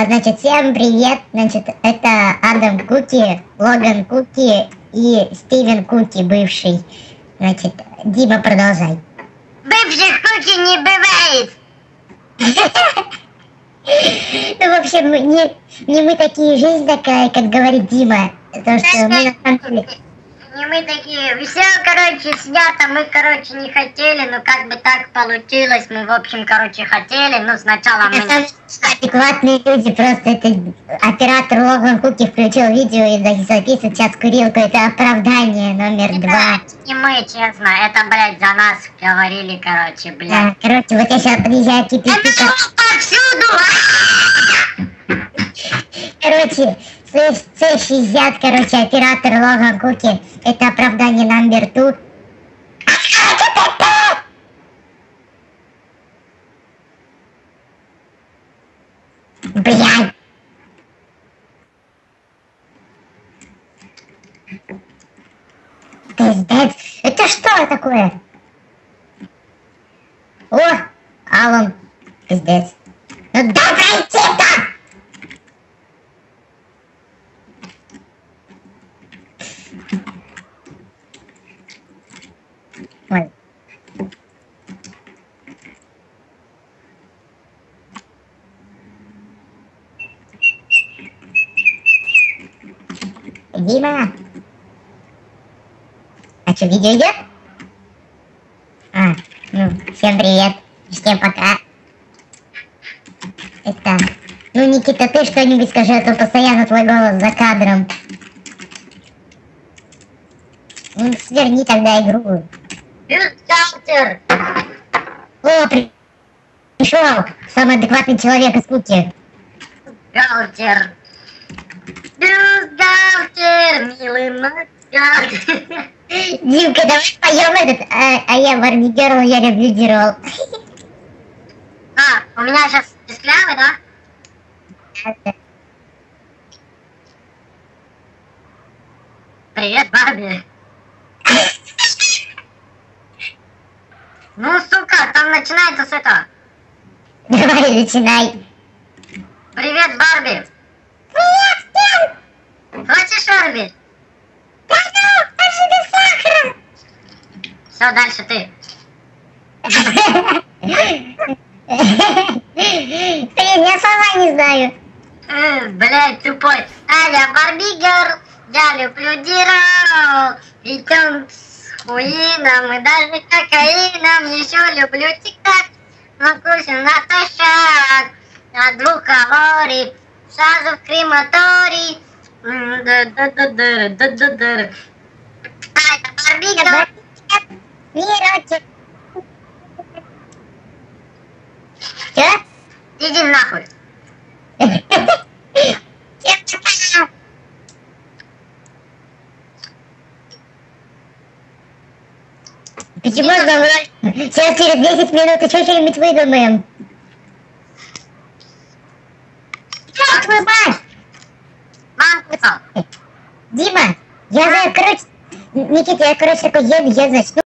Значит, всем привет. Значит, это Адам Куки, Логан Куки и Стивен Куки, бывший. Значит, Дима, продолжай. Бывших Куки не бывает. Ну, в общем, не мы такие, жизнь такая, как говорит Дима. То, что мы на самом деле... Не мы такие, все, короче, снято, мы, короче, не хотели, но как бы так получилось, мы, в общем, короче, хотели, ну, сначала мы... Адекватные люди, просто это оператор Логан Куки включил видео и записывает сейчас курилку, это оправдание номер 2. Не мы, честно, это, блядь, за нас говорили, короче, блядь. Короче, вот я сейчас подъезжаю к Кипятику. Короче, C60, короче, оператор Логан Куки, это оправдание номер 2. Блядь. Пиздец. Это что такое? О, Алан. Пиздец. Ну дай пройти-то! Ой. Дима! А что, видео идет? Ну, всем привет, всем пока. Это... Ну, Никита, ты что-нибудь скажи, а то постоянно твой голос за кадром. Ну, сверни тогда игру. Бюстгальтер! О, пришел самый адекватный человек из Куки. Бюстгальтер! Бюстгальтер, милый бюстгальтер! Димка, давай поем этот, а я Барби Герл, я люблю Дирол. У меня сейчас песклявый, да? Привет, Барби. Ну, сука, там начинается с этого. Давай, начинай. Привет, Барби. Привет, Стэн! Хочешь орбит? Да ну, даже без сахара. Все, дальше ты. Блин, я сама не знаю. Блять, тупой. А я Барби Герл, я люблю Дирол. Идем с хуином и даже кокаином. Еще люблю тик-так, но вкусен натощак. На 2 калорий, сразу в крематорий. А это Барби Герл. Мирочек. Че? Иди нахуй. Почему сейчас через 10 минут еще что-нибудь выдумаем? Как твой баш? Мамку. Дима, я, короче, Никита, я, короче, такой еду, я, значит,